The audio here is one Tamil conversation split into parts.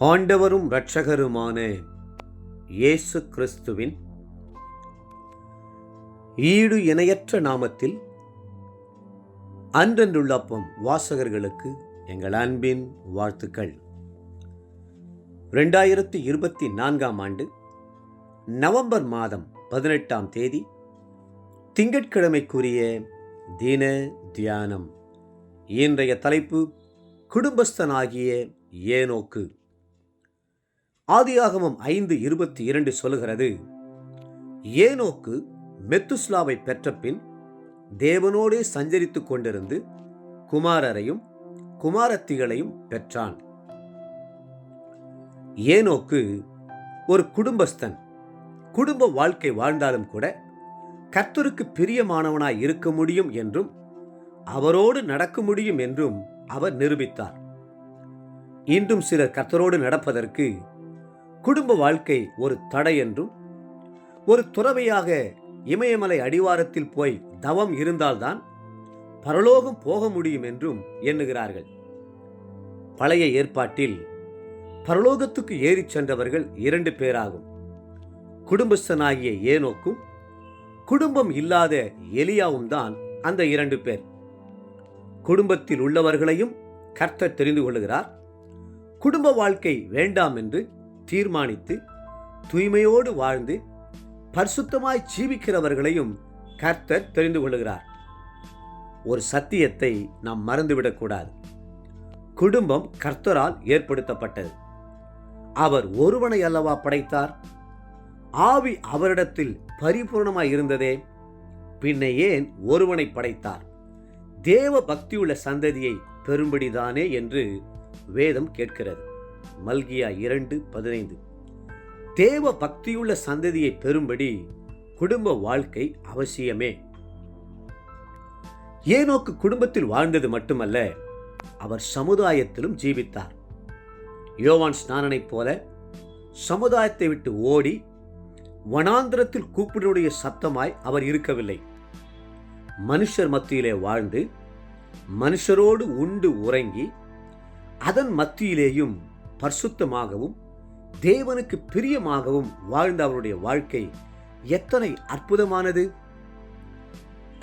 ஆண்டவரும் இரட்சகருமான இயேசு கிறிஸ்துவின் ஈடு இணையற்ற நாமத்தில் அன்றன்றுள்ளப்பம் வாசகர்களுக்கு எங்கள் அன்பின் வாழ்த்துக்கள். 2024 ஆண்டு நவம்பர் மாதம் 18ஆம் தேதி திங்கட்கிழமைக்குரிய தின தியானம். இன்றைய தலைப்பு குடும்பஸ்தனாகிய ஏனோக்கு. ஆதியாகமம் 5:22 சொல்லுகிறது, ஏனோக்கு மெத்துஸ்லாவை பெற்ற பின் தேவனோடே சஞ்சரித்துக் கொண்டிருந்து குமாரரையும் குமாரத்திகளையும் பெற்றான். ஏனோக்கு ஒரு குடும்பஸ்தன். குடும்ப வாழ்க்கை வாழ்ந்தாலும் கூட கர்த்தருக்கு பிரியமானவனாய் இருக்க முடியும் என்றும் அவரோடு நடக்க முடியும் என்றும் அவர் நிரூபித்தார். இன்றும் சிலர் கர்த்தரோடு நடப்பதற்கு குடும்ப வாழ்க்கை ஒரு தடை என்றும், ஒரு துறவியாக இமயமலை அடிவாரத்தில் போய் தவம் இருந்தால்தான் பரலோகம் போக முடியும் என்றும் எண்ணுகிறார்கள். பழைய ஏற்பாட்டில் பரலோகத்துக்கு ஏறிச் சென்றவர்கள் 2 பேராகும். குடும்பஸ்தனாகிய ஏனோக்கும் குடும்பம் இல்லாத எலியாவும் தான் அந்த 2 பேர். குடும்பத்தில் உள்ளவர்களையும் கர்த்தர் தெரிந்து கொள்கிறார். குடும்ப வாழ்க்கை வேண்டாம் என்று தீர்மானித்து தூய்மையோடு வாழ்ந்து பரிசுத்தமாய் ஜீவிக்கிறவர்களையும் கர்த்தர் தெரிந்து கொள்கிறார். ஒரு சத்தியத்தை நாம் மறந்துவிடக்கூடாது. குடும்பம் கர்த்தரால் ஏற்படுத்தப்பட்டது. அவர் ஒருவனை அல்லவா படைத்தார்? ஆவி அவரிடத்தில் பரிபூர்ணமாய் இருந்ததே, பின்ன ஏன் ஒருவனை படைத்தார்? தேவ பக்தியுள்ள சந்ததியை பெறும்படிதானே என்று வேதம் கேட்கிறது. மல்கியா 2:15. தேவ பக்தியுள்ள சந்ததியை பெறும்படி குடும்ப வாழ்க்கை அவசியமே. ஏனோக்கு குடும்பத்தில் வாழ்ந்தது மட்டுமல்ல, அவர் சமுதாயத்திலும் ஜீவித்தார். யோவான் ஸ்நானனைப் போல சமுதாயத்தை விட்டு ஓடி வனாந்திரத்தில் கூப்பிடுடைய சத்தமாய் அவர் இருக்கவில்லை. மனுஷர் மத்தியிலே வாழ்ந்து மனுஷரோடு உண்டு உறங்கி அதன் மத்தியிலேயும் பரிசுத்தமாகவும் தேவனுக்கு பிரியமாகவும் வாழ்ந்த அவருடைய வாழ்க்கை எத்தனை அற்புதமானது!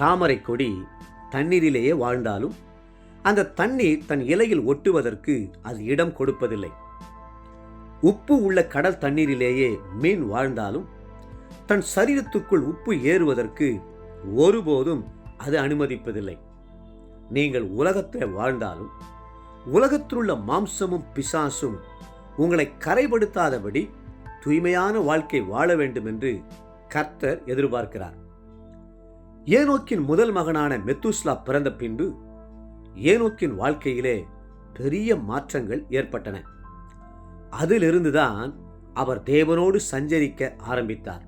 தாமரை கொடி தண்ணீரிலேயே வாழ்ந்தாலும் அந்த தண்ணீர் தன் இலையில் ஒட்டுவதற்கு அது இடம் கொடுப்பதில்லை. உப்பு உள்ள கடல் தண்ணீரிலேயே மீன் வாழ்ந்தாலும் தன் சரீரத்துக்குள் உப்பு ஏறுவதற்கு ஒருபோதும் அது அனுமதிப்பதில்லை. நீங்கள் உலகத்தில் வாழ்ந்தாலும் உலகத்திலுள்ள மாம்சமும் பிசாசும் உங்களை கரைப்படுத்தாதபடி தூய்மையான வாழ்க்கை வாழ வேண்டும் என்று கர்த்தர் எதிர்பார்க்கிறார். ஏனோக்கின் முதல் மகனான மெத்துஸ்லா பிறந்த பின்பு ஏனோக்கின் வாழ்க்கையிலே பெரிய மாற்றங்கள் ஏற்பட்டன. அதிலிருந்துதான் அவர் தேவனோடு சஞ்சரிக்க ஆரம்பித்தார்.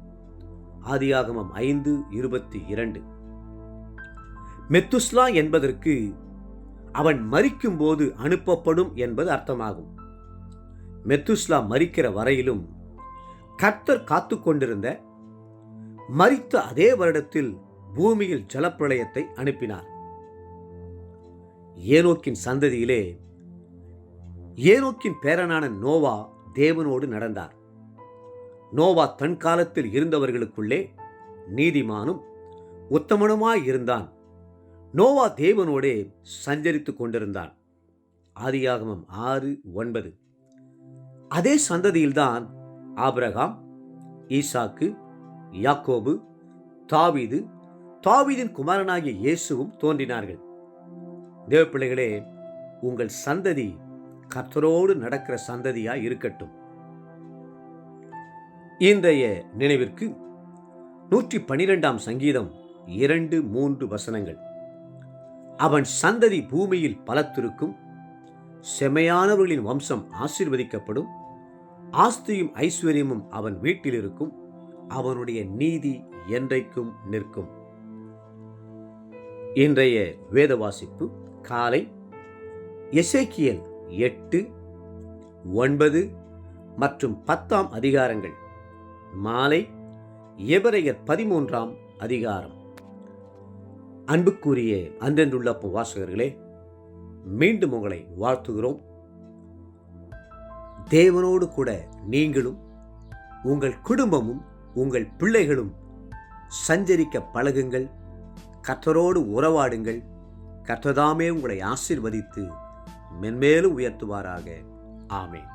ஆதியாகமம் 5:22. மெத்துஸ்லா என்பதற்கு அவன் மரிக்கும் போது அனுப்பப்படும் என்பது அர்த்தமாகும். மெத்துஸ்லா மரிக்கிற வரையிலும் கர்த்தர் காத்து கொண்டிருந்த மரித்த அதே வருடத்தில் பூமியில் ஜலப்பிரளயத்தை அனுப்பினார். ஏனோக்கின் சந்ததியிலே ஏனோக்கின் பேரனான நோவா தேவனோடு நடந்தார். நோவா தன் காலத்தில் இருந்தவர்களுக்குள்ளே நீதிமானும் உத்தமனுமாய் இருந்தான். நோவா தேவனோடே சஞ்சரித்துக் கொண்டிருந்தான். ஆதியாகமம் 6:9. அதே சந்ததியில்தான் ஆபிரகாம், ஈசாக்கு, யாக்கோபு, தாவீது, தாவீதின் குமாரனாகிய இயேசுவும் தோன்றினார்கள். தேவ பிள்ளைகளே, உங்கள் சந்ததி கர்த்தரோடு நடக்கிற சந்ததியாய் இருக்கட்டும். இன்றைய நினைவிற்கு 112ஆம் சங்கீதம் 2-3 வசனங்கள். அவன் சந்ததி பூமியில் பலத்திருக்கும், செமையானவர்களின் வம்சம் ஆசீர்வதிக்கப்படும், ஆஸ்தியும் ஐஸ்வர்யமும் அவன் வீட்டில் இருக்கும், அவனுடைய நீதி என்றைக்கும் நிற்கும். இன்றைய வேத வாசிப்பு காலை எசேக்கியேல் 8, 9 மற்றும் 10ஆம் அதிகாரங்கள். மாலை எபிரெயர் 13ஆம் அதிகாரம். அன்புக்குரிய அன்றென்றுள்ள வாசகர்களே, மீண்டும் உங்களை வாழ்த்துகிறோம். தேவனோடு கூட நீங்களும் உங்கள் குடும்பமும் உங்கள் பிள்ளைகளும் சஞ்சரிக்க பழகுங்கள். கர்த்தரோடு உறவாடுங்கள். கர்த்தர்தாமே உங்களை ஆசீர்வதித்து மென்மேலும் உயர்த்துவாராக. ஆமென்.